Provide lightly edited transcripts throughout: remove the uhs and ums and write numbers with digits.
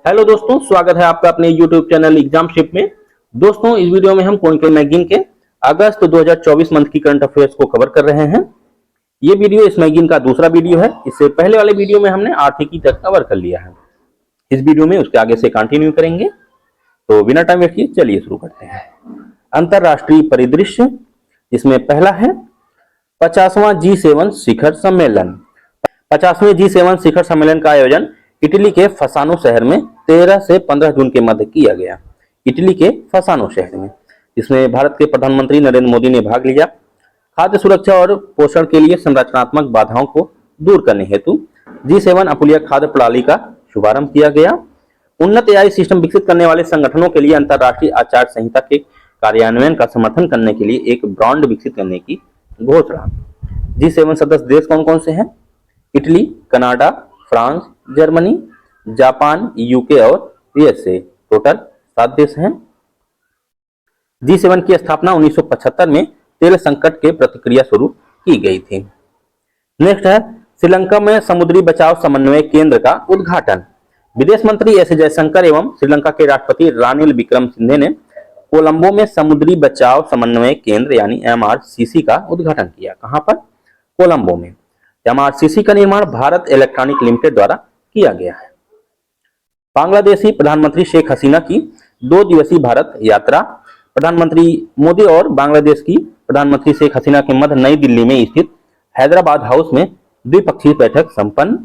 Hello दोस्तों, स्वागत है आपका अपने YouTube चैनल एग्जामशिप में। दोस्तों, इस वीडियो में हम क्रोनिकल मैगजीन के अगस्त 2024 मंथ की करंट अफेयर्स को कवर कर रहे हैं। ये वीडियो इस मैगजीन का दूसरा वीडियो है। इससे पहले वाले वीडियो में हमने आर्थिकी तक कवर कर लिया है। इस वीडियो में उसके आगे से कंटिन्यू करेंगे। तो बिना टाइम वेस्ट किए चलिए शुरू करते हैं। अंतरराष्ट्रीय परिदृश्य, जिसमें पहला है 50वां G7 शिखर सम्मेलन। 50वें G7 शिखर सम्मेलन का आयोजन इटली के फसानो शहर में 13 से 15 जून के मध्य किया गया। इटली के फसानो शहर में, जिसमें भारत के प्रधानमंत्री नरेंद्र मोदी ने भाग लिया। खाद्य सुरक्षा और पोषण के लिए संरचनात्मक बाधाओं को दूर करने हेतु G7 अपुलिया खाद्य प्रणाली का शुभारंभ किया गया। उन्नत AI सिस्टम विकसित करने वाले संगठनों के लिए अंतर्राष्ट्रीय आचार संहिता के कार्यान्वयन का समर्थन करने के लिए एक ब्रांड विकसित करने की घोषणा। G7 सदस्य देश कौन कौन से हैं? Italy, Canada, France, Germany, Japan, UK और USA। टोटल 7 देश हैं। G7 की स्थापना 1975 में तेल संकट के प्रतिक्रिया स्वरूप की गई थी। नेक्स्ट है श्रीलंका में समुद्री बचाव समन्वय केंद्र का उद्घाटन। विदेश मंत्री एस जयशंकर एवं श्रीलंका के राष्ट्रपति रानिल विक्रमसिंघे ने कोलंबो में समुद्री बचाव समन्वय केंद्र यानी MRCC का उद्घाटन किया। कहां पर? कोलंबो में। MRCC का निर्माण भारत इलेक्ट्रॉनिक लिमिटेड द्वारा किया गया है। बांग्लादेशी प्रधानमंत्री शेख हसीना की 2 दिवसीय भारत यात्रा। प्रधानमंत्री मोदी और बांग्लादेश की प्रधानमंत्री शेख हसीना के मध्य नई दिल्ली में स्थित हैदराबाद हाउस में द्विपक्षीय बैठक संपन्न,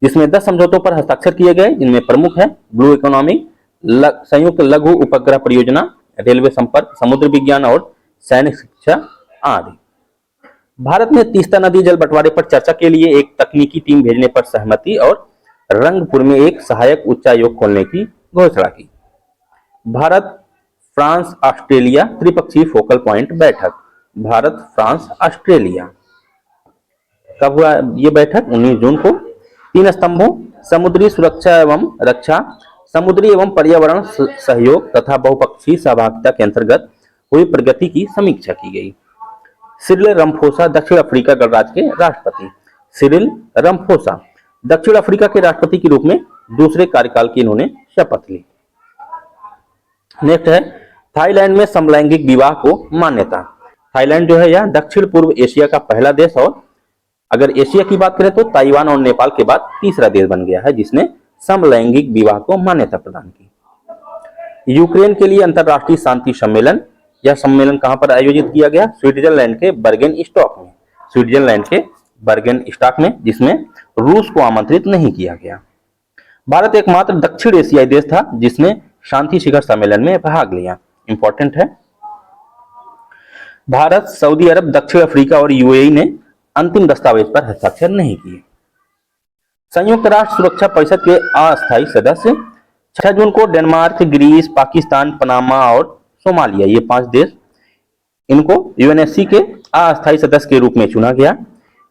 जिसमें 10 समझौतों पर हस्ताक्षर किए गए, जिनमें प्रमुख है ब्लू इकोनॉमी, संयुक्त लघु उपग्रह परियोजना, रेलवे संपर्क, समुद्र विज्ञान और सैनिक शिक्षा आदि। भारत ने तीस्ता नदी जल बंटवारे पर चर्चा के लिए एक तकनीकी टीम भेजने पर सहमति और रंगपुर में एक सहायक उच्चायोग खोलने की घोषणा की। भारत फ्रांस ऑस्ट्रेलिया त्रिपक्षीय फोकल प्वाइंट बैठक। भारत फ्रांस ऑस्ट्रेलिया कब हुआ ये बैठक? 19 जून को। 3 स्तंभों, समुद्री सुरक्षा एवं रक्षा, समुद्री एवं पर्यावरण सहयोग तथा बहुपक्षीय सहभागिता के अंतर्गत हुई प्रगति की समीक्षा की गई। सिरिल रमफोसा दक्षिण अफ्रीका गणराज्य के राष्ट्रपति। सिरिल रमफोसा दक्षिण अफ्रीका के राष्ट्रपति के रूप में दूसरे कार्यकाल की इन्होंने शपथ ली। नेक्स्ट है थाईलैंड में समलैंगिक विवाह को मान्यता। थाईलैंड जो है यह दक्षिण पूर्व एशिया का पहला देश और अगर एशिया की बात करें तो ताइवान और नेपाल के बाद तीसरा देश बन गया है जिसने समलैंगिक विवाह को मान्यता प्रदान की। यूक्रेन के लिए अंतरराष्ट्रीय शांति सम्मेलन। यह सम्मेलन कहां पर आयोजित किया गया? स्विट्जरलैंड के बर्गेन स्टॉक में। स्विट्जरलैंड के बर्गेन स्टॉक में, जिसमें रूस को आमंत्रित नहीं किया गया। भारत एकमात्र दक्षिण एशियाई देश था जिसने शांति शिखर सम्मेलन में भाग लिया। इंपॉर्टेंट है। भारत, सऊदी अरब, दक्षिण अफ्रीका और UAE ने अंतिम दस्तावेज पर हस्ताक्षर नहीं किए। संयुक्त राष्ट्र सुरक्षा परिषद के अस्थायी सदस्य 6 जून को डेनमार्क, ग्रीस, पाकिस्तान, पनामा और सोमालिया, ये 5 देश, इनको UNSC के अस्थायी सदस्य के रूप में चुना गया।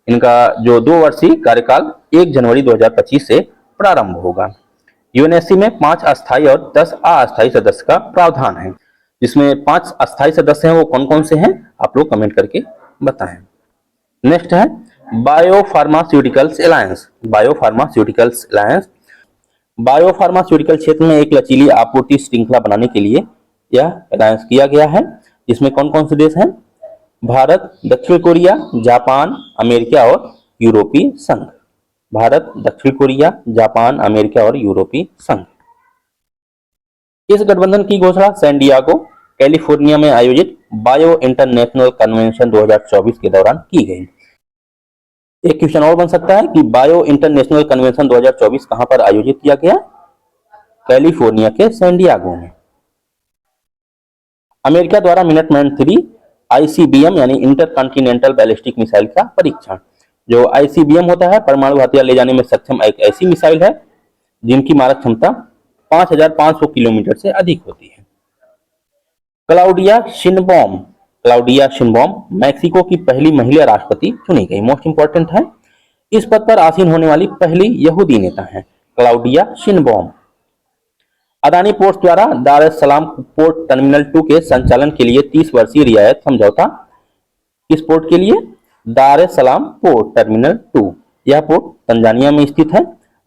इनका जो 2 वर्षीय कार्यकाल 1 जनवरी 2025 से प्रारंभ होगा। UNSC में 5 अस्थायी और 10 अस्थायी सदस्य का प्रावधान है। जिसमें 5 अस्थायी सदस्य हैं वो कौन कौन से हैं आप लोग कमेंट करके बताएं। नेक्स्ट है biopharmaceuticals alliance. Biopharmaceuticals alliance biopharmaceutical क्षेत्र में एक लचीली आपूर्ति श्रृंखला बनाने के लिए यह अलायंस किया गया है। इसमें कौन कौन से देश हैं? भारत, दक्षिण कोरिया, जापान, अमेरिका और यूरोपीय संघ। भारत, दक्षिण कोरिया, जापान, अमेरिका और यूरोपीय संघ। इस गठबंधन की घोषणा सैन डिएगो, कैलिफोर्निया में आयोजित बायो इंटरनेशनल कन्वेंशन 2024 के दौरान की गई। एक क्वेश्चन और बन सकता है कि बायो इंटरनेशनल कन्वेंशन 2024 कहां पर आयोजित किया गया? कैलिफोर्निया के सैन डिएगो में। अमेरिका द्वारा मिनटमैन 3 ICBM यानी इंटरकॉन्टिनेंटल बैलिस्टिक मिसाइल का परीक्षण। जो ICBM होता है परमाणु हथियार ले जाने में सक्षम एक ऐसी मिसाइल है जिनकी मारक क्षमता 5500 किलोमीटर से अधिक होती है। क्लाउडिया शिनबॉम मैक्सिको की पहली महिला राष्ट्रपति चुनी गई। मोस्ट इंपॉर्टेंट है, इस पद पर आसीन होने वाली पहली यहूदी नेता है क्लाउडिया शिनबॉम। अदानी पोर्ट्स द्वारा दार एस सलाम पोर्ट टर्मिनल 2 के संचालन के लिए 30 वर्षीय रियायत समझौता। किस पोर्ट के लिए? दार एस सलाम पोर्ट टर्मिनल 2। यह पोर्ट तंजानिया में स्थित है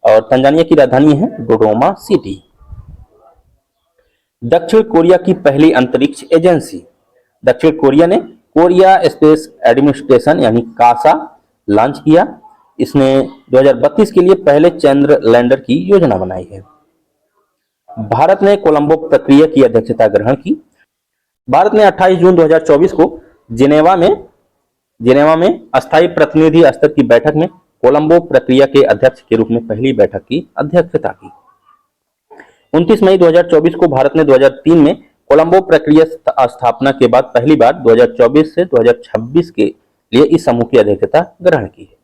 और तंजानिया की राजधानी है डोडोमा सिटी। दक्षिण कोरिया की पहली अंतरिक्ष एजेंसी। दक्षिण कोरिया ने कोरिया स्पेस एडमिनिस्ट्रेशन यानी कासा लॉन्च किया। इसने 2032 के लिए पहले चंद्र लैंडर की योजना बनाई है। भारत ने कोलंबो प्रक्रिया की अध्यक्षता ग्रहण की। भारत ने 28 जून 2024 को जिनेवा में अस्थायी प्रतिनिधि स्तर की बैठक में कोलंबो प्रक्रिया के अध्यक्ष के रूप में पहली बैठक की अध्यक्षता की। 29 मई 2024 को भारत ने 2003 में कोलंबो प्रक्रिया स्थापना के बाद पहली बार 2024 से 2026 के लिए इस समूह की अध्यक्षता ग्रहण की है।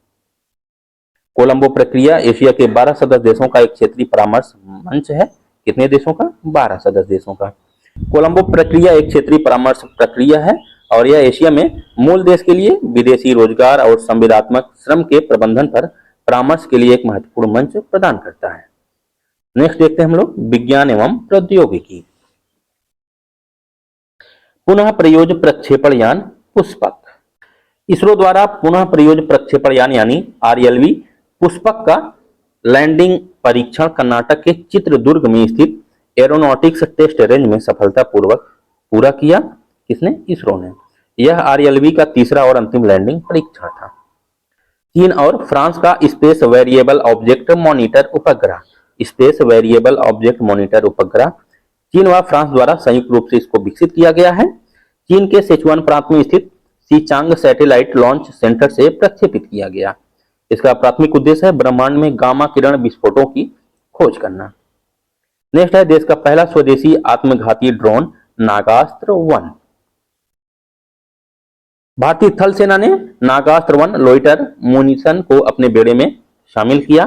कोलंबो प्रक्रिया एशिया के 12 सदस्य देशों का एक क्षेत्रीय परामर्श मंच है। कितने देशों का? 12 सदस्य देशों का। कोलंबो प्रक्रिया एक क्षेत्रीय परामर्श प्रक्रिया है और यह एशिया में मूल देश के लिए विदेशी रोजगार और संविदात्मक श्रम के प्रबंधन पर परामर्श के लिए एक महत्वपूर्ण मंच प्रदान करता है। नेक्स्ट देखते हैं हम लोग विज्ञान एवं प्रौद्योगिकी। पुनः प्रयोज्य प्रक्षेपण यान पुष्पक। इसरो द्वारा पुनः प्रयोज्य प्रक्षेपण यान यानी RLV पुष्पक का लैंडिंग परीक्षण कर्नाटक के चित्रदुर्ग में स्थित एरोनॉटिक्स टेस्ट रेंज में सफलतापूर्वक पूरा किया। किसने? इसरो ने। यह RLV का तीसरा और अंतिम लैंडिंग परीक्षण था। चीन और फ्रांस का स्पेस वेरिएबल ऑब्जेक्ट मॉनिटर उपग्रह। स्पेस वेरिएबल ऑब्जेक्ट मॉनिटर उपग्रह चीन व फ्रांस द्वारा संयुक्त रूप से इसको विकसित किया गया है। चीन के सिचुआन प्रांत में स्थित सीचांग सैटेलाइट लॉन्च सेंटर से प्रक्षेपित किया गया। इसका प्राथमिक उद्देश्य है ब्रह्मांड में गामा किरण विस्फोटों की खोज करना। नेक्स्ट है देश का पहला स्वदेशी आत्मघाती ड्रोन नागास्त्र 1। भारतीय थल सेना ने नागास्त्र 1 लोइटर मुनिशन को अपने बेड़े में शामिल किया।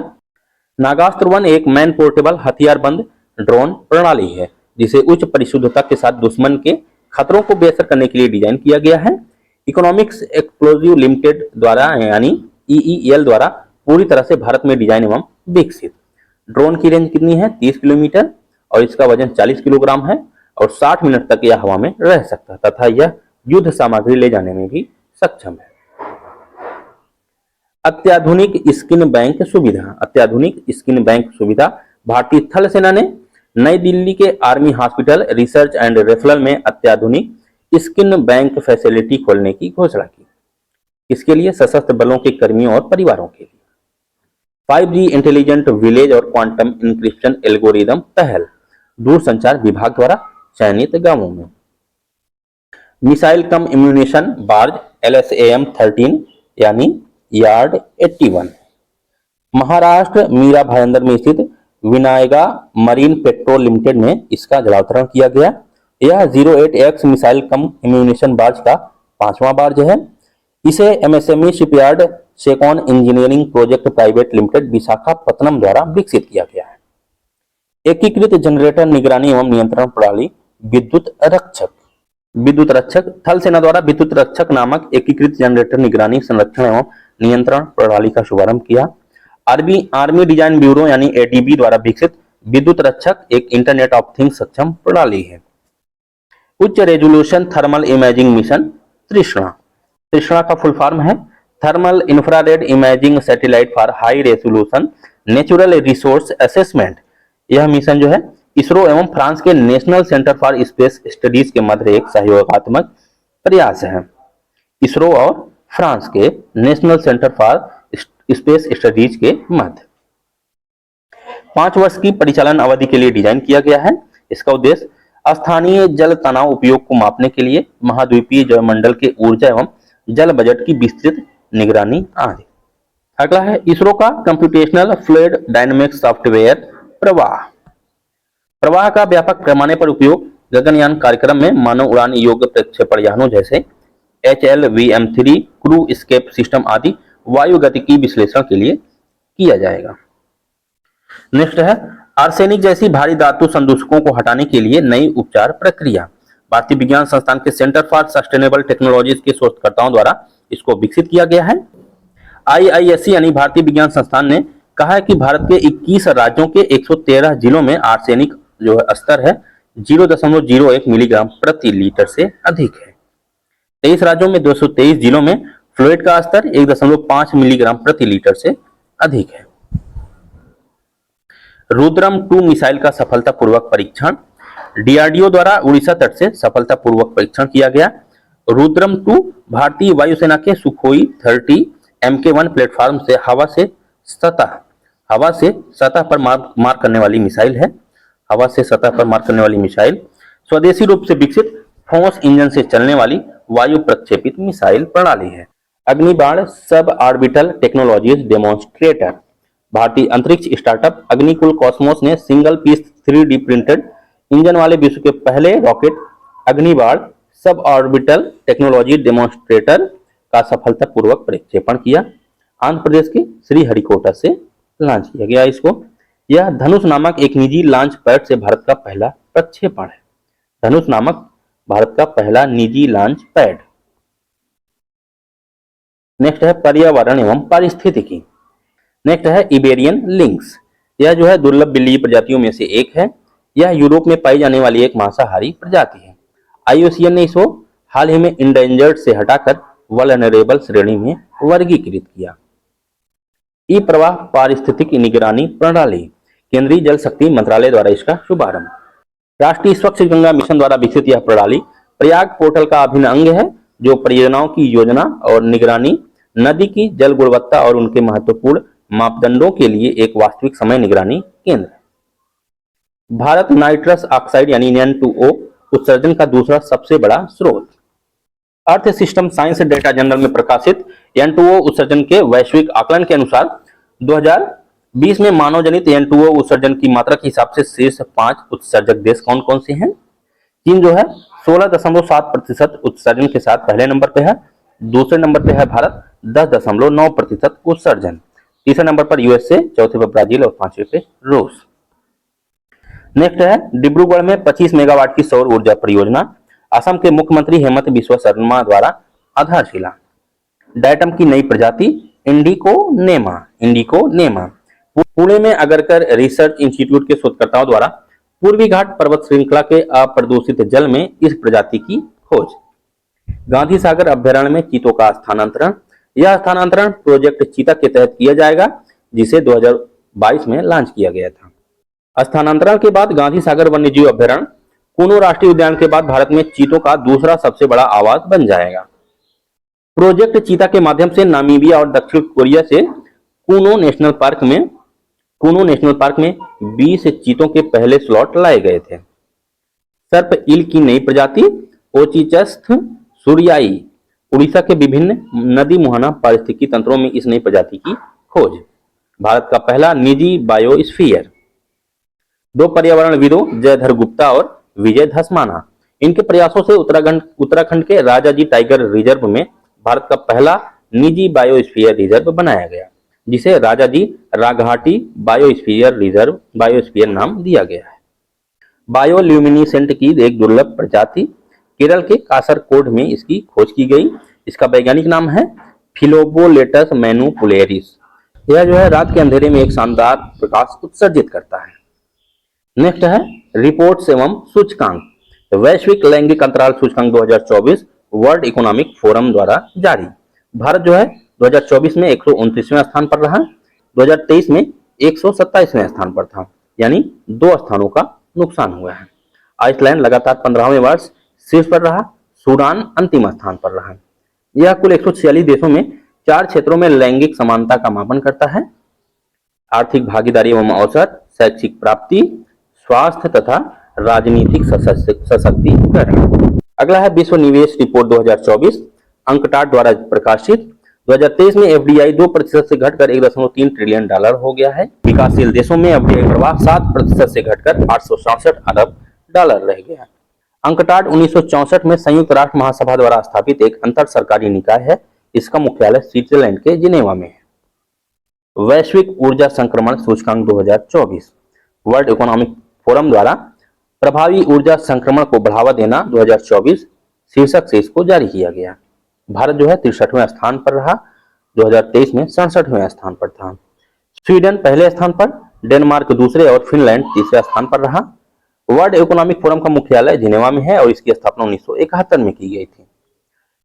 नागास्त्र 1 एक मैन पोर्टेबल हथियारबंद ड्रोन प्रणाली है जिसे उच्च परिशुद्धता के साथ दुश्मन के खतरों को बेअसर करने के लिए डिजाइन किया गया है। इकोनॉमिक्स एक्सप्लोजिव लिमिटेड द्वारा यानी EEL द्वारा पूरी तरह से भारत में डिजाइन एवं विकसित। ड्रोन की रेंज कितनी है? 30 किलोमीटर और इसका वजन 40 किलोग्राम है और 60 मिनट तक यह हवा में रह सकता है तथा यह युद्ध सामग्री ले जाने में भी सक्षम है। अत्याधुनिक स्किन बैंक सुविधा। अत्याधुनिक स्किन बैंक सुविधा भारतीय थल सेना ने नई दिल्ली के army hospital research and referral में अत्याधुनिक स्किन बैंक फैसिलिटी खोलने की घोषणा की। इसके लिए सशस्त्र बलों के कर्मियों और परिवारों के लिए 5G इंटेलिजेंट विलेज और क्वांटम इंक्रिप्शन एल्गोरिदम पहल दूरसंचार विभाग द्वारा चयनित गांवों में। मिसाइल कम इम्यूनेशन बार्ज LSAM 13 यानी यार्ड 81। महाराष्ट्र मीरा भाईंदर में स्थित विनायगा मरीन पेट्रोल लिमिटेड में इसका जलावतरण किया गया। यह 08X मिसाइल कम इम्यूनेशन बार्ज का 5वां बार्ज है। इसे MSME shipyard Secon engineering project private limited Visakhapatnam द्वारा विकसित किया गया है। एकीकृत जनरेटर निगरानी एवं नियंत्रण प्रणाली विद्युत रक्षक थल सेना द्वारा विद्युत रक्षक नामक एकीकृत जनरेटर निगरानी संरक्षण एवं नियंत्रण प्रणाली का शुभारंभ किया। आर्मी डिजाइन ब्यूरो यानी ADB द्वारा विकसित विद्युत रक्षक एक इंटरनेट ऑफ थिंग्स सक्षम प्रणाली है। उच्च रेजोल्यूशन थर्मल इमेजिंग मिशन तृष्णा का फुल फॉर्म है thermal infrared imaging satellite for high resolution natural resource assessment. यह मिशन जो है इसरो एवं फ्रांस के national centre for space studies के मध्य एक सहयोगात्मक प्रयास है। इसरो और फ्रांस के national centre for space studies के मध्य 5 वर्ष की परिचालन अवधि के लिए डिजाइन किया गया है। इसका उद्देश्य स्थानीय जल तनाव उपयोग को मापने के लिए महाद्वीपीय जलमंडल के ऊर्जा एवं जल बजट की विस्तृत निगरानी आदि। अगला है इसरो का कंप्यूटेशनल फ्लूइड डायनेमिक्स सॉफ्टवेयर प्रवाह का व्यापक पैमाने पर उपयोग गगनयान कार्यक्रम में मानव उड़ान योग्य प्रक्षेपण यानों जैसे HLVM3 क्रू एस्केप सिस्टम आदि वायु गतिकी विश्लेषण के लिए किया जाएगा। नेक्स्ट है आर्सेनिक जैसी भारी धातु संदूषकों को हटाने के लिए नई उपचार प्रक्रिया। भारतीय विज्ञान संस्थान के सेंटर फॉर सस्टेनेबल टेक्नोलॉजीज के शोधकर्ताओं द्वारा इसको विकसित किया गया है। IISc यानी भारतीय विज्ञान संस्थान ने कहा है कि भारत के 21 राज्यों के 113 जिलों में आर्सेनिक जो है स्तर है 0.01 मिलीग्राम प्रति लीटर से अधिक है। 23 राज्यों में 223 जिलों में फ्लोराइड का स्तर 1.5 मिलीग्राम प्रति लीटर से अधिक है। रुद्रम 2 मिसाइल का सफलतापूर्वक परीक्षण। डीआरडीओ द्वारा उड़ीसा तट से सफलतापूर्वक परीक्षण किया गया। रुद्रम 2 भारतीय वायुसेना के सुखोई 30 MK1 प्लेटफॉर्म से हवा से सतह पर मार करने वाली मिसाइल है। हवा से सतह पर मार करने वाली मिसाइल स्वदेशी रूप से विकसित ठोस इंजन से चलने वाली वायु प्रक्षेपित मिसाइल प्रणाली है। अग्निबाण सब ऑर्बिटल टेक्नोलॉजीज डेमोन्स्ट्रेटर। भारतीय अंतरिक्ष स्टार्टअप अग्निकुल कॉस्मोस ने single piece 3D printed engine वाले विश्व के पहले rocket अग्निबाण sub orbital technology demonstrator का सफलतापूर्वक प्रक्षेपण किया। आंध्र प्रदेश के श्रीहरिकोटा से लॉन्च किया गया इसको। यह धनुष नामक एक निजी लॉन्च पैड से भारत का पहला प्रक्षेपण है। धनुष नामक भारत का पहला निजी लॉन्च पैड। नेक्स्ट है पर्यावरण एवं पारिस्थितिकी। नेक्स्ट है इबेरियन लिंक्स। यह जो है दुर्लभ बिल्ली प्रजातियों में से एक है। यह यूरोप में पाई जाने वाली एक मांसाहारी प्रजाति है। IUCN ने इसको हाल ही में इंडेंजर्ड से हटाकर वल्नरेबल श्रेणी में वर्गीकृत किया। ई प्रवाह पारिस्थितिक निगरानी प्रणाली। केंद्रीय जल शक्ति मंत्रालय द्वारा इसका शुभारंभ। राष्ट्रीय स्वच्छ गंगा मिशन द्वारा विकसित यह प्रणाली प्रयाग पोर्टल का अभिन्न अंग है, जो परियोजनाओं की योजना और निगरानी, नदी की जल गुणवत्ता और उनके महत्वपूर्ण मापदंडों के लिए एक वास्तविक समय निगरानी केंद्र है। भारत नाइट्रस ऑक्साइड यानी N2O उत्सर्जन का दूसरा सबसे बड़ा स्रोत। Earth system science data journal में प्रकाशित N2O उत्सर्जन के वैश्विक आकलन के अनुसार 2020 में मानव जनित N2O उत्सर्जन की मात्रा के हिसाब से शीर्ष 5 उत्सर्जक देश कौन कौन से हैं? चीन जो है 16.7% उत्सर्जन के साथ पहले नंबर पे है। दूसरे नंबर पे है भारत 10.9% उत्सर्जन। तीसरे नंबर पर USA, चौथे पर ब्राजील और पांचवे पे रूस। नेक्स्ट है डिब्रूगढ़ में 25 मेगावाट की सौर ऊर्जा परियोजना। असम के मुख्यमंत्री हेमंत बिस्वा शर्मा द्वारा आधारशिला। डायटम की नई प्रजाति इंडिको नेमा। पुणे में अगरकर रिसर्च इंस्टीट्यूट के शोधकर्ताओं द्वारा पूर्वी घाट पर्वत श्रृंखला के अप्रदूषित जल में इस प्रजाति की खोज। गांधी सागर अभ्यारण्य में चीतों का स्थानांतरण। यह स्थानांतरण प्रोजेक्ट चीता के तहत किया जाएगा, जिसे 2022 में लॉन्च किया गया था। स्थानांतरण के बाद गांधी सागर वन्यजीव अभ्यारण्य कूनो राष्ट्रीय उद्यान के बाद भारत में चीतों का दूसरा सबसे बड़ा आवास बन जाएगा। प्रोजेक्ट चीता के माध्यम से नामीबिया और दक्षिण कोरिया से कूनो नेशनल पार्क में 20 चीतों के पहले स्लॉट लाए गए थे। सर्प ईल की नई प्रजाति ओचिचस्थ सूर्याई। उड़ीसा के विभिन्न नदी मुहाना पारिस्थितिकी तंत्रों में इस नई प्रजाति की खोज। भारत का पहला निजी बायोस्फीयर। 2 पर्यावरणविदों जयधर गुप्ता और विजय धसमाना, इनके प्रयासों से उत्तराखंड के राजाजी टाइगर रिजर्व में भारत का पहला निजी बायोस्फीयर रिजर्व बनाया गया, जिसे राजाजी राघाटी बायोस्फीयर नाम दिया गया है। बायोल्यूमिनिसेंट की एक दुर्लभ प्रजाति केरल के कासरकोड में इसकी खोज की गई। इसका वैज्ञानिक नाम है फिलोबोलेटस मैनुपुलेरिस। यह जो है रात के अंधेरे में एक शानदार प्रकाश उत्सर्जित करता है। नेक्स्ट है रिपोर्ट्स एवं सूचकांक। वैश्विक लैंगिक अंतराल सूचकांक 2024 वर्ल्ड इकोनॉमिक फोरम द्वारा जारी। भारत जो है 2024 में 129वें स्थान पर रहा। 2023 में 127वें स्थान पर था, यानी 2 स्थानों का नुकसान हुआ है। आइसलैंड लगातार 15वें वर्ष शीर्ष पर रहा। सूडान अंतिम स्थान पर रहा। यह कुल 146 देशों में 4 क्षेत्रों में लैंगिक समानता का मापन करता है: आर्थिक भागीदारी एवं अवसर, शैक्षिक प्राप्ति, स्वास्थ्य तथा राजनीतिक सशक्तिकरण। अगला है विश्व निवेश रिपोर्ट 2024 अंकटाड द्वारा प्रकाशित। 2023 में FDI 2% से घटकर $1.3 ट्रिलियन हो गया है। विकासशील देशों में FDI प्रवाह 7% से घटकर $867 अरब रह गया है। अंकटाड 1964 में संयुक्त राष्ट्र महासभा द्वारा स्थापित एक अंतर सरकारी निकाय है। इसका मुख्यालय स्विट्जरलैंड के जिनेवा में है। वैश्विक ऊर्जा संक्रमण सूचकांक 2024 वर्ल्ड इकोनॉमिक फोरम द्वारा प्रभावी ऊर्जा संक्रमण को बढ़ावा देना 2024 शीर्षक से इसको जारी किया गया। भारत जो है 63वें स्थान पर रहा। 2023 में 67वें स्थान पर था। स्वीडन पहले स्थान पर, डेनमार्क दूसरे और फिनलैंड तीसरे स्थान पर रहा। वर्ल्ड इकोनॉमिक फोरम का मुख्यालय जिनेवा में है और इसकी स्थापना 1971 में की गई थी।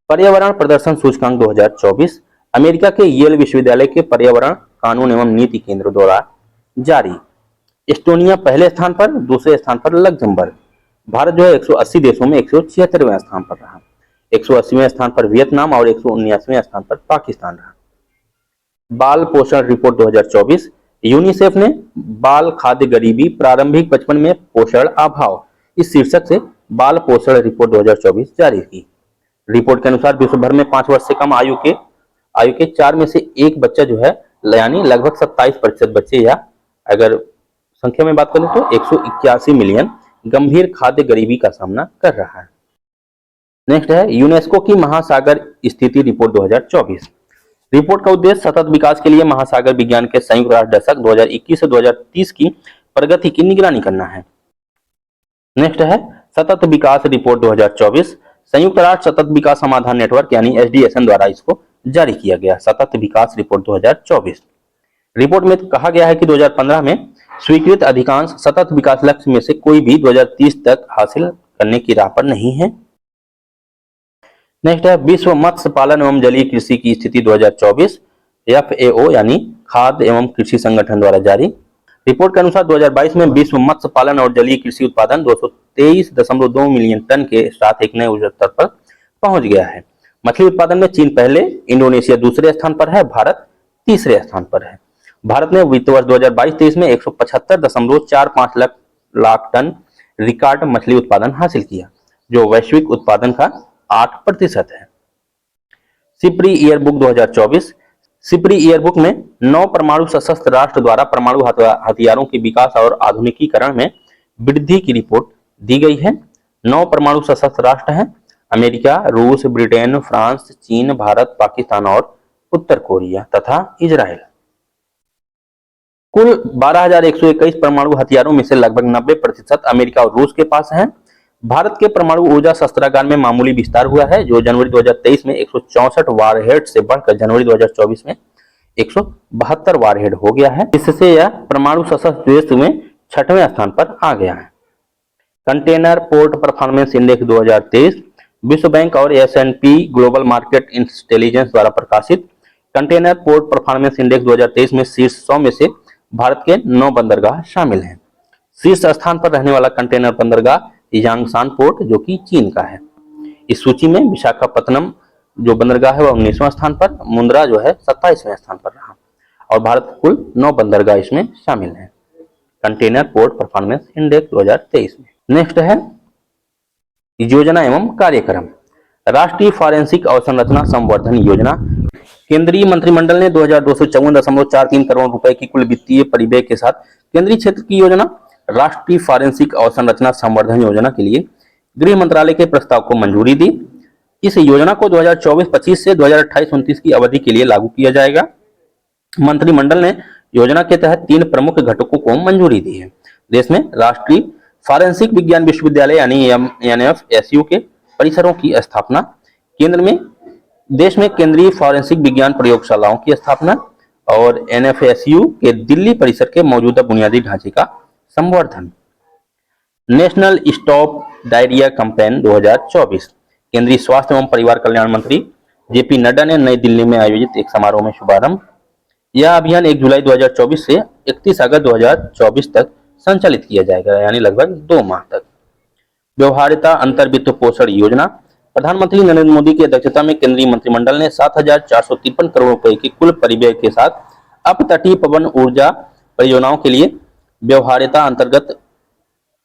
पर्यावरण प्रदर्शन सूचकांक 2024 अमेरिका के येल विश्वविद्यालय के पर्यावरण कानून एवं नीति केंद्र द्वारा जारी। एस्टोनिया पहले स्थान पर, दूसरे स्थान पर लग्जमबर्ग। भारत जो है 180 देशों में 176वें स्थान पर रहा। 180वें स्थान पर वियतनाम और 179वें स्थान पर पाकिस्तान रहा। बाल पोषण रिपोर्ट 2024, यूनिसेफ ने बाल खाद्य गरीबी प्रारंभिक बचपन में पोषण अभाव इस शीर्षक से बाल पोषण रिपोर्ट 2024 जारी की। रिपोर्ट के अनुसार विश्व भर में 5 वर्ष से कम आयु के 4 में से एक बच्चा जो है, यानी लगभग 27% बच्चे, या अगर संख्या में बात करें तो 181 मिलियन गंभीर खाद्य गरीबी का सामना कर रहा है। नेक्स्ट है यूनेस्को की महासागर स्थिति रिपोर्ट 2024। रिपोर्ट का उद्देश्य सतत विकास के लिए महासागर विज्ञान के संयुक्त राष्ट्र दशक 2021 से 2030 की प्रगति की निगरानी करना है। नेक्स्ट है सतत विकास रिपोर्ट 2024। संयुक्त राष्ट्र सतत विकास समाधान नेटवर्क यानी SDSN द्वारा इसको जारी किया गया। सतत विकास रिपोर्ट 2024 रिपोर्ट में कहा गया है कि 2015 में स्वीकृत अधिकांश सतत विकास लक्ष्य में से कोई भी 2030 तक हासिल करने की राह पर नहीं है। नेक्स्ट है विश्व मत्स्य पालन एवं जलीय कृषि की स्थिति 2024, FAO यानी खाद्य एवं कृषि संगठन द्वारा जारी। रिपोर्ट के अनुसार 2022 में विश्व मत्स्य पालन और जलीय कृषि उत्पादन 223.2 मिलियन टन के साथ एक नए उच्च स्तर पर पहुंच गया है। मछली उत्पादन में चीन पहले, इंडोनेशिया दूसरे स्थान पर है, भारत तीसरे स्थान पर है। भारत ने वित्त वर्ष 2022-23 में 175.45 लाख टन रिकॉर्ड मछली उत्पादन हासिल किया, जो वैश्विक उत्पादन का 8% है। SIPRI yearbook 2024। सिप्री ईयरबुक में 9 परमाणु सशस्त्र राष्ट्र द्वारा परमाणु हथियारों के विकास और आधुनिकीकरण में वृद्धि की रिपोर्ट दी गई है। 9 परमाणु सशस्त्र राष्ट्र हैं अमेरिका, रूस, ब्रिटेन, फ्रांस, चीन, भारत, पाकिस्तान और उत्तर कोरिया तथा इजराइल। कुल 12,121 परमाणु हथियारों में से लगभग 90% अमेरिका और रूस के पास हैं। भारत के परमाणु ऊर्जा शस्त्रागार में मामूली विस्तार हुआ है, जो जनवरी 2023 में 164 वारहेड से बढ़कर जनवरी 2024 में 172 वारहेड हो गया है। इससे यह परमाणु शस्त्र देश में 6वें स्थान पर आ गया है। कंटेनर पोर्ट परफॉर्मेंस इंडेक्स 2023 विश्व बैंक और S&P ग्लोबल मार्केट इंटेलिजेंस द्वारा प्रकाशित कंटेनर पोर्ट परफॉर्मेंस इंडेक्स 2023 में शीर्ष 100 में से भारत के 9 बंदरगाह शामिल हैं। शीर्ष स्थान पर रहने वाला कंटेनर बंदरगाह यांगसान पोर्ट जो कि चीन का है। इस सूची में विशाखापत्तनम जो बंदरगाह है वह 19वां स्थान पर, मुंद्रा जो है 27वें स्थान पर रहा और भारत के कुल 9 बंदरगाह इसमें शामिल हैं कंटेनर पोर्ट परफॉर्मेंस इंडेक्स 2023 में। नेक्स्ट है योजना एवं कार्यक्रम। राष्ट्रीय फॉरेंसिक अवसंरचना संवर्धन योजना। केंद्रीय मंत्रिमंडल ने 2254.43 करोड़ रुपए की कुल वित्तीय परिव्यय के साथ केंद्रीय क्षेत्र की योजना राष्ट्रीय फॉरेंसिक अवसंरचना संवर्धन योजना के लिए गृह मंत्रालय के प्रस्ताव को मंजूरी दी। इस योजना को 2024-25 से 2028-29 की अवधि के लिए लागू किया जाएगा। मंत्रिमंडल ने योजना के तहत 3 प्रमुख घटकों को मंजूरी दी है। देश में राष्ट्रीय फॉरेंसिक विज्ञान विश्वविद्यालय यानी NFSU के परिसरों की स्थापना, केंद्र में देश में केंद्रीय फॉरेंसिक विज्ञान प्रयोगशालाओं की स्थापना और NFSU के दिल्ली परिसर के मौजूदा बुनियादी ढांचे का संवर्धन। National stop diarrhoea campaign 2024। केंद्रीय स्वास्थ्य एवं परिवार कल्याण मंत्री JP नड्डा ने नई दिल्ली में आयोजित एक समारोह में शुभारंभ। यह अभियान 1 जुलाई 2024 से 31 अगस्त 2024 तक संचालित किया जाएगा, यानी लगभग 2 माह तक। व्यवहार्यता अंतर वित्त पोषण योजना। प्रधानमंत्री नरेंद्र मोदी की अध्यक्षता में केंद्रीय मंत्रिमंडल ने 7,453 करोड़ रुपए की कुल परिव्यय के साथ अपतटीय पवन ऊर्जा परियोजनाओं के लिए व्यवहार्यता अंतर्गत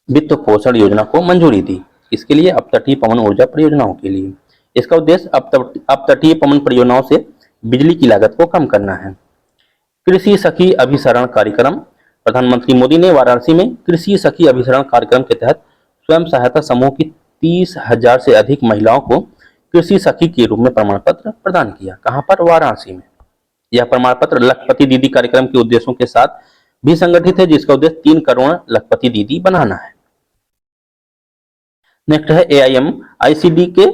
वित्त पोषण योजना को मंजूरी दी। इसके लिए अपतटीय पवन ऊर्जा परियोजनाओं के लिए इसका उद्देश्य अपतटीय पवन परियोजनाओं से बिजली की लागत को कम करना है। कृषि सखी अभिसरण कार्यक्रम। प्रधानमंत्री मोदी ने वाराणसी में कृषि सखी अभिसरण कार्यक्रम के तहत स्वयं सहायता समूह की 30,000 से अधिक महिलाओं को कृषि सखी के रूप में प्रमाण पत्र प्रदान किया। कहां पर? वाराणसी में। यह प्रमाण पत्र लखपति दीदी कार्यक्रम के उद्देश्यों के साथ भी संगठित है, जिसका उद्देश्य 3 करोड़ लखपति दीदी बनाना है। नेक्स्ट है AIM-ICD के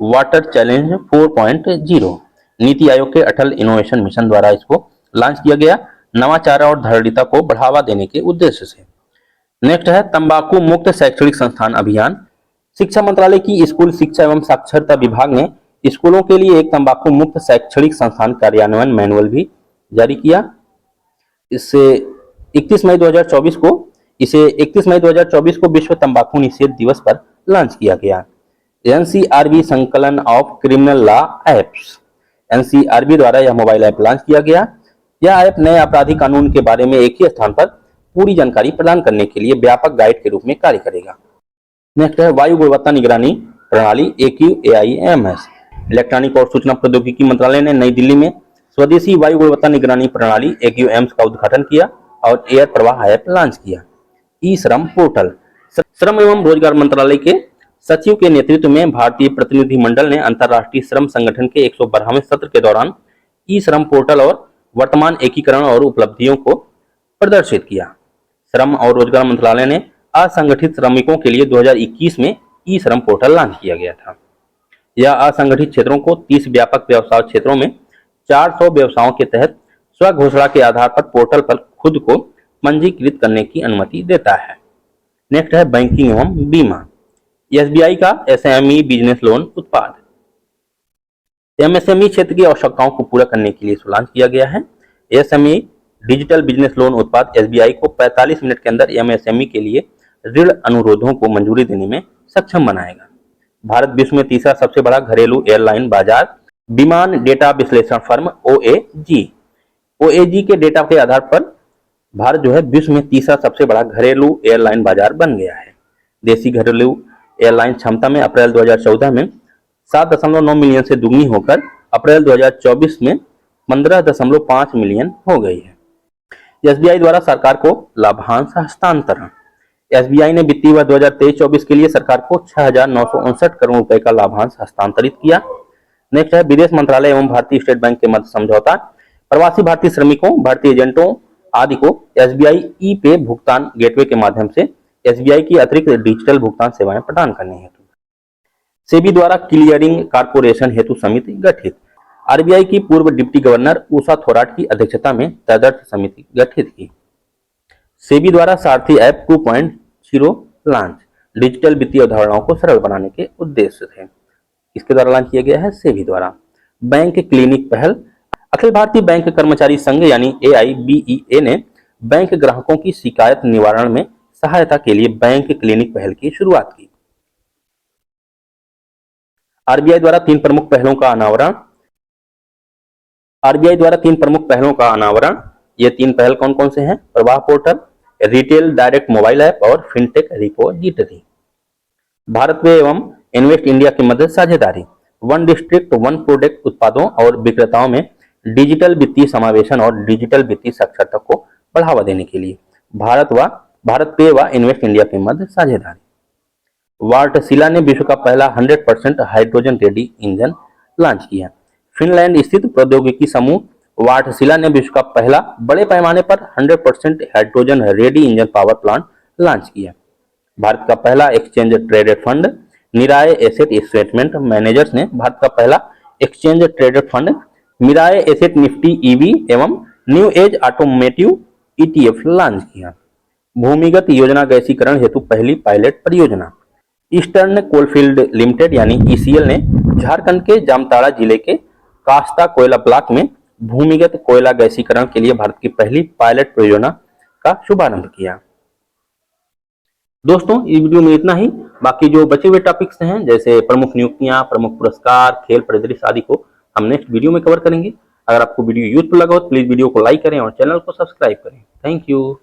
वाटर चैलेंज 4.0। नीति आयोग के अटल इनोवेशन मिशन द्वारा इसको लॉन्च किया गया, नवाचार और धारिता को बढ़ावा देने के उद्देश्य से। नेक्स्ट है तंबाकू मुक्त शैक्षणिक संस्थान अभियान। शिक्षा मंत्रालय की स्कूल शिक्षा एवं साक्षरता विभाग ने स्कूलों के लिए एक तंबाकू मुक्त शैक्षणिक संस्थान कार्यान्वयन मैनुअल भी जारी किया। इससे 31 मई 2024 को इसे 31 मई 2024 को विश्व तंबाकू निषेध दिवस पर लॉन्च किया गया। एनसीआरबी संकलन of criminal law apps, NCRB द्वारा यह मोबाइल ऐप लॉन्च किया गया। यह ऐप नए आपराधिक कानून के बारे में एक ही स्थान पर पूरी जानकारी प्रदान करने के लिए व्यापक गाइड के रूप में कार्य करेगा। नेक्स्ट है वायु गुणवत्ता निगरानी प्रणाली AQAIMS। इलेक्ट्रॉनिक और सूचना प्रौद्योगिकी मंत्रालय ने नई दिल्ली में स्वदेशी वायु गुणवत्ता निगरानी प्रणाली AQAIMS का उद्घाटन किया और एयर प्रवाह ऐप लॉन्च किया। ई श्रम पोर्टल, श्रम एवं रोजगार मंत्रालय के सचिव के नेतृत्व में भारतीय प्रतिनिधिमंडल ने अंतर्राष्ट्रीय श्रम संगठन के 112वें सत्र के दौरान ई श्रम पोर्टल और वर्तमान एकीकरण और उपलब्धियों को प्रदर्शित किया। श्रम और रोजगार मंत्रालय ने असंगठित श्रमिकों के लिए 2021 में ई श्रम पोर्टल लॉन्च किया गया था। यह असंगठित क्षेत्रों को 30 व्यापक व्यवसाय क्षेत्रों में 400 व्यवसायों के तहत स्व घोषणा के आधार पर पोर्टल पर खुद को पंजीकृत करने की अनुमति देता है। नेक्स्ट है बैंकिंग एवं बीमा, SBI का SME बिजनेस लोन उत्पाद। MSME क्षेत्र की आवश्यकताओं को पूरा करने के लिए लॉन्च किया गया है। SME डिजिटल बिजनेस लोन उत्पाद SBI को 45 मिनट के अंदर MSME के लिए ऋण अनुरोधों को मंजूरी देने में सक्षम बनाएगा। भारत विश्व में तीसरा सबसे बड़ा घरेलू एयरलाइन बाजार विमान डेटा विश्लेषण फर्म OAG के डेटा के आधार पर भारत जो है विश्व में तीसरा सबसे बड़ा घरेलू एयरलाइन बाजार बन गया है। देशी घरेलू एयरलाइन क्षमता में अप्रैल 2014 में 7.9 मिलियन से दुगनी होकर अप्रैल 2024 में 15.5 मिलियन हो गई है। SBI द्वारा सरकार को लाभांश हस्तांतरण, SBI ने वित्तीय वर्ष 2023-24 के लिए सरकार को 6,959 करोड़ रुपए का लाभांश हस्तांतरित किया। नेक्स्ट है विदेश मंत्रालय एवं भारतीय स्टेट बैंक के मध्य समझौता। प्रवासी भारतीय श्रमिकों, भारतीय एजेंटों आदि को SBI ई-पे भुगतान गेटवे के माध्यम से SBI की अतिरिक्त डिजिटल भुगतान सेवाएं प्रदान करने हेतु सेबी द्वारा क्लियरिंग कारपोरेशन हेतु समिति गठित। RBI की पूर्व डिप्टी गवर्नर उषा थोराट की अध्यक्षता में तदर्थ समिति गठित की। सेबी द्वारा सारथी ऐप 2.0 लॉन्च, डिजिटल वित्तीय अवधारणाओं को सरल बनाने के उद्देश्य थे। इसके द्वारा लॉन्च किया गया है सेबी द्वारा। बैंक क्लिनिक पहल, अखिल भारतीय बैंक कर्मचारी संघ यानी AIBEA ने बैंक ग्राहकों की शिकायत निवारण में सहायता के लिए बैंक क्लिनिक पहल की शुरुआत की। RBI द्वारा 3 प्रमुख पहलों का अनावरण। RBI द्वारा 3 प्रमुख पहलों का अनावरण। ये 3 पहल कौन कौन से हैं? प्रवाह portal, retail direct mobile app और फिनटेक रिपोजिटरी। भारत पे एवं इन्वेस्ट इंडिया के मध्य साझेदारी, वन डिस्ट्रिक्ट वन प्रोडक्ट उत्पादों और विक्रेताओं में डिजिटल वित्तीय समावेशन और डिजिटल वित्तीय साक्षरता को बढ़ावा देने के लिए भारत पे व इन्वेस्ट इंडिया के मध्य साझेदारी। वार्टशिला ने विश्व का पहला 100% हाइड्रोजन रेडी इंजन लॉन्च किया। फिनलैंड स्थित प्रौद्योगिकी समूह वार्टशिला ने विश्व का पहला बड़े पैमाने पर 100% hydrogen ready engine power plant launch किया। भारत का पहला exchange traded fund Mirae asset investment managers ने भारत का पहला exchange traded fund Mirae asset Nifty EV एवं new age automotive ETF launch किया। भूमिगत योजना गैसीकरण हेतु पहली पायलट परियोजना। ईस्टर्न कोलफील्ड लिमिटेड यानी ECL ने झारखंड के जामताड़ा जिले के कास्ता कोयला ब्लॉक में भूमिगत कोयला गैसीकरण के लिए भारत की पहली पायलट परियोजना का शुभारंभ किया। दोस्तों इस वीडियो में इतना ही। बाकी जो बचे हुए टॉपिक्स हैं जैसे प्रमुख नियुक्तियां, प्रमुख पुरस्कार, खेल परिदृश्य आदि को हम नेक्स्ट वीडियो में कवर करेंगे। अगर आपको वीडियो यूजफुल लगा हो तो प्लीज वीडियो को लाइक करें और चैनल को सब्सक्राइब करें। Thank you.